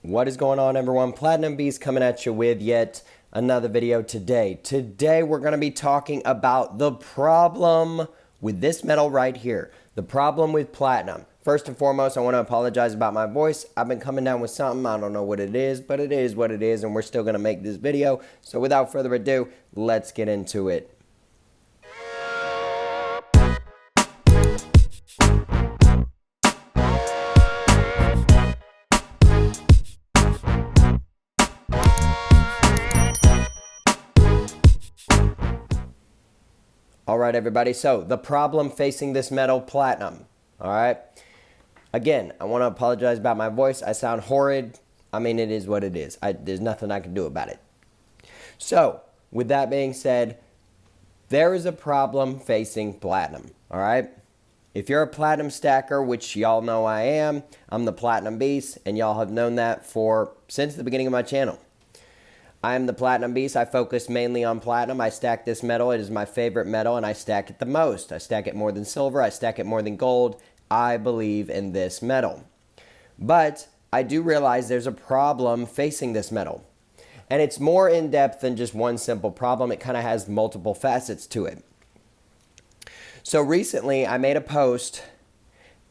What is going on, everyone? Platinum Beast coming at you with yet another video today. Today we're going to be talking about the problem with this metal right here. The problem with platinum. First and foremost, I want to apologize about my voice. I've been coming down with something. I don't know what it is, but it is what it is, and we're still going to make this video. So without further ado, let's get into it. All right, everybody. So the problem facing this metal, platinum. All right. Again, I want to apologize about my voice. I sound horrid. I mean, it is what it is. There's nothing I can do about it. So with that being said, there is a problem facing platinum. All right. If you're a platinum stacker, which y'all know I am, I'm the Platinum Beast, and y'all have known that since the beginning of my channel. I am the Platinum Beast. I focus mainly on platinum. I stack this metal. It is my favorite metal, and I stack it the most. I stack it more than silver. I stack it more than gold. I believe in this metal. But I do realize there's a problem facing this metal. And it's more in-depth than just one simple problem. It kind of has multiple facets to it. So recently, I made a post,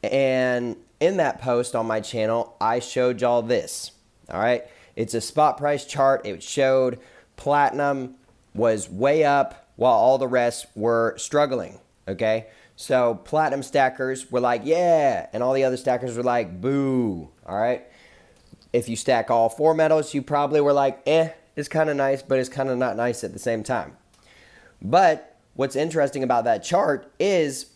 and in that post on my channel, I showed y'all this. All right? It's a spot price chart. It showed platinum was way up while all the rest were struggling, okay? So platinum stackers were like, yeah, and all the other stackers were like, boo, all right? If you stack all four metals, you probably were like, it's kind of nice, but it's kind of not nice at the same time. But what's interesting about that chart is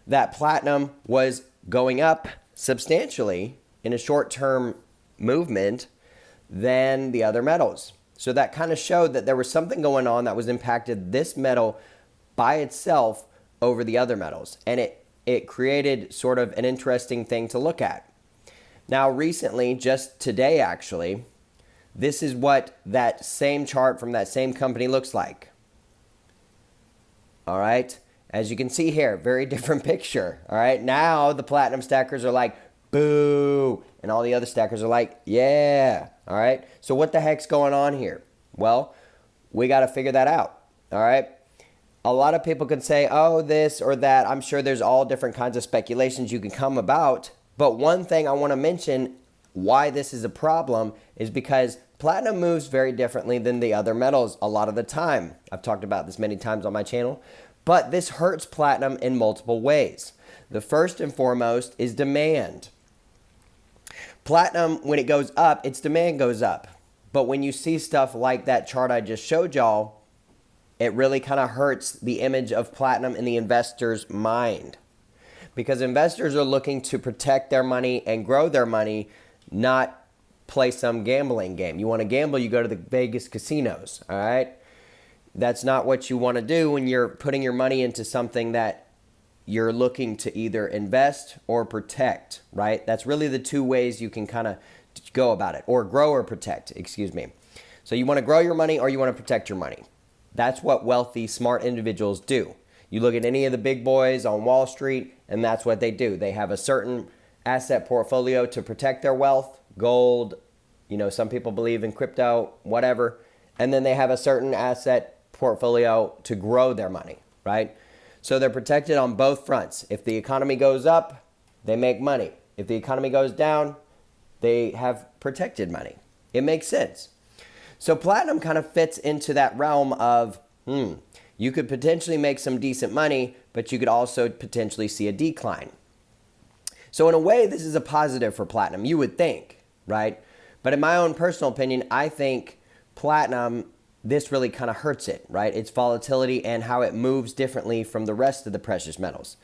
that platinum was going up substantially in a short-term movement than the other metals. So that kind of showed that there was something going on that was impacted this metal by itself over the other metals. And it created sort of an interesting thing to look at. Now recently, just today actually, this is what that same chart from that same company looks like. All right. As you can see here, very different picture. All right. Now the platinum stackers are like, boo. And all the other stackers are like, yeah. All right. So what the heck's going on here? Well, we got to figure that out. All right. A lot of people could say, oh, this or that. I'm sure there's all different kinds of speculations you can come about. But one thing I want to mention why this is a problem is because platinum moves very differently than the other metals a lot of the time. I've talked about this many times on my channel. But this hurts platinum in multiple ways. The first and foremost is demand. Platinum, when it goes up, its demand goes up. But when you see stuff like that chart I just showed y'all, it really kind of hurts the image of platinum in the investor's mind. Because investors are looking to protect their money and grow their money, not play some gambling game. You want to gamble, you go to the Vegas casinos, all right? That's not what you want to do when you're putting your money into something that you're looking to either invest or protect, right? That's really the two ways you can kind of go about it, or grow or protect, excuse me. So you want to grow your money or you want to protect your money. That's what wealthy, smart individuals do. You look at any of the big boys on Wall Street, and that's what they do. They have a certain asset portfolio to protect their wealth, gold, some people believe in crypto, whatever. And then they have a certain asset portfolio to grow their money, right? So they're protected on both fronts. If the economy goes up, they make money. If the economy goes down, they have protected money. It makes sense. So platinum kind of fits into that realm of, you could potentially make some decent money, but you could also potentially see a decline. So in a way, this is a positive for platinum, you would think, right? But in my own personal opinion, I think platinum, this really kind of hurts it, right? Its volatility and how it moves differently from the rest of the precious metals.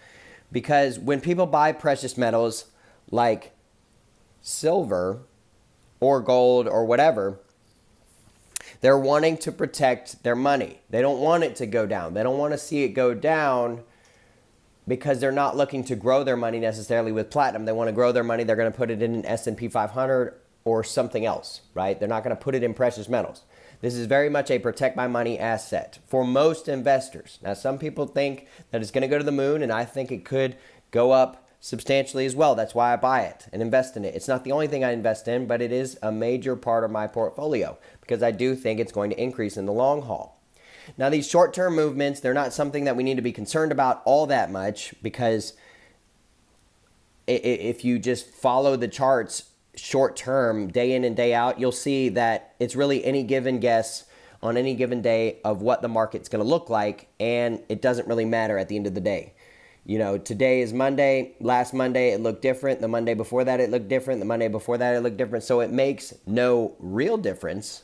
Because when people buy precious metals like silver or gold or whatever, they're wanting to protect their money. They don't want it to go down. They don't want to see it go down because they're not looking to grow their money necessarily with platinum. They want to grow their money. They're going to put it in an S&P 500 or something else, right? They're not going to put it in precious metals. This is very much a protect my money asset for most investors. Now, some people think that it's going to go to the moon, and I think it could go up substantially as well. That's why I buy it and invest in it. It's not the only thing I invest in, but it is a major part of my portfolio because I do think it's going to increase in the long haul. Now, these short-term movements, they're not something that we need to be concerned about all that much because if you just follow the charts short-term, day in and day out, you'll see that it's really any given guess on any given day of what the market's going to look like, and it doesn't really matter at the end of the day. You know, today is Monday. Last Monday, it looked different. The Monday before that, it looked different. The Monday before that, it looked different. So it makes no real difference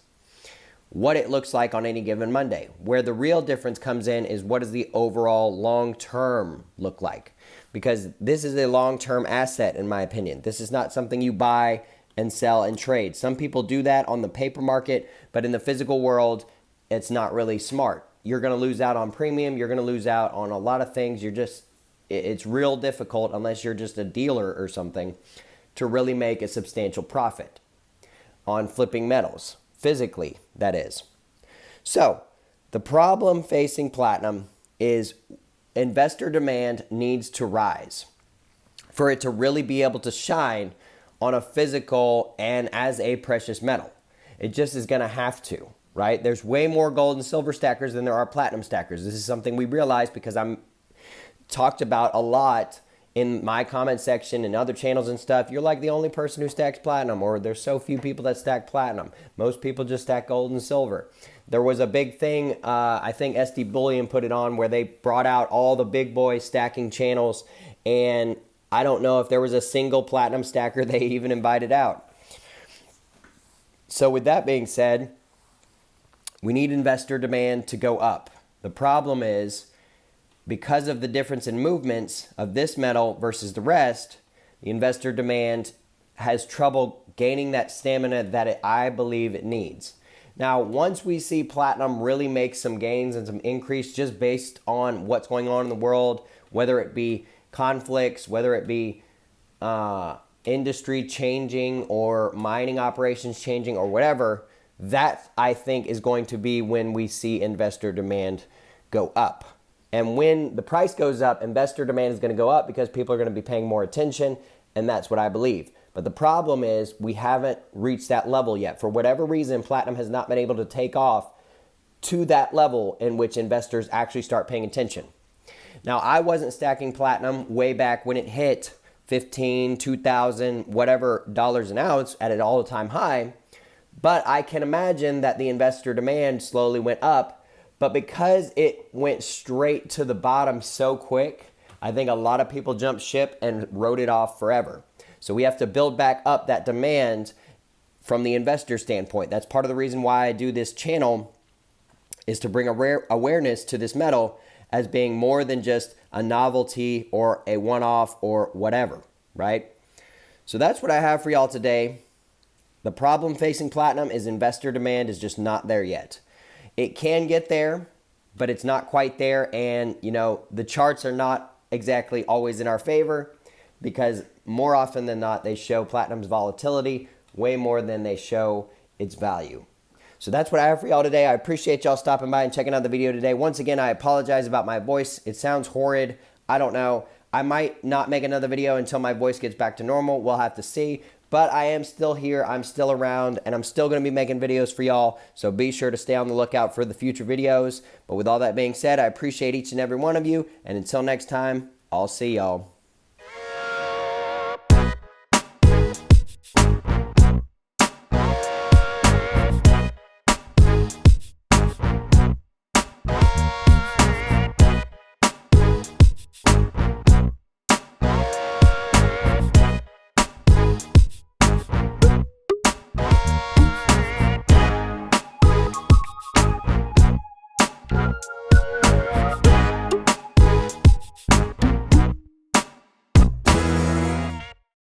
what it looks like on any given Monday. Where the real difference comes in is what does the overall long-term look like? Because this is a long-term asset, in my opinion. This is not something you buy and sell and trade. Some people do that on the paper market, but in the physical world, it's not really smart. You're going to lose out on premium. You're going to lose out on a lot of things. It's real difficult unless you're just a dealer or something to really make a substantial profit on flipping metals, physically, that is. So the problem facing platinum is investor demand needs to rise for it to really be able to shine on a physical and as a precious metal. It just is going to have to, right? There's way more gold and silver stackers than there are platinum stackers. This is something we realize because I'm talked about a lot in my comment section and other channels and stuff. You're like the only person who stacks platinum, or there's so few people that stack platinum. Most people just stack gold and silver. There was a big thing, I think SD Bullion put it on, where they brought out all the big boy stacking channels, and I don't know if there was a single platinum stacker they even invited out. So with that being said, we need investor demand to go up. The problem is, because of the difference in movements of this metal versus the rest, the investor demand has trouble gaining that stamina that I believe it needs. Now, once we see platinum really make some gains and some increase just based on what's going on in the world, whether it be conflicts, whether it be industry changing or mining operations changing or whatever, that I think is going to be when we see investor demand go up. And when the price goes up, investor demand is going to go up because people are going to be paying more attention, and that's what I believe. But the problem is we haven't reached that level yet. For whatever reason, platinum has not been able to take off to that level in which investors actually start paying attention. Now, I wasn't stacking platinum way back when it hit 15, 2,000, whatever dollars an ounce at an all-time high, but I can imagine that the investor demand slowly went up. But because it went straight to the bottom so quick, I think a lot of people jumped ship and wrote it off forever. So we have to build back up that demand from the investor standpoint. That's part of the reason why I do this channel, is to bring awareness to this metal as being more than just a novelty or a one-off or whatever, right? So that's what I have for y'all today. The problem facing platinum is investor demand is just not there yet. It can get there, but it's not quite there. And, you know, the charts are not exactly always in our favor because more often than not, they show platinum's volatility way more than they show its value. So that's what I have for y'all today. I appreciate y'all stopping by and checking out the video today. Once again, I apologize about my voice. It sounds horrid. I don't know. I might not make another video until my voice gets back to normal. We'll have to see. But I am still here, I'm still around, and I'm still going to be making videos for y'all, so be sure to stay on the lookout for the future videos. But with all that being said, I appreciate each and every one of you, and until next time, I'll see y'all.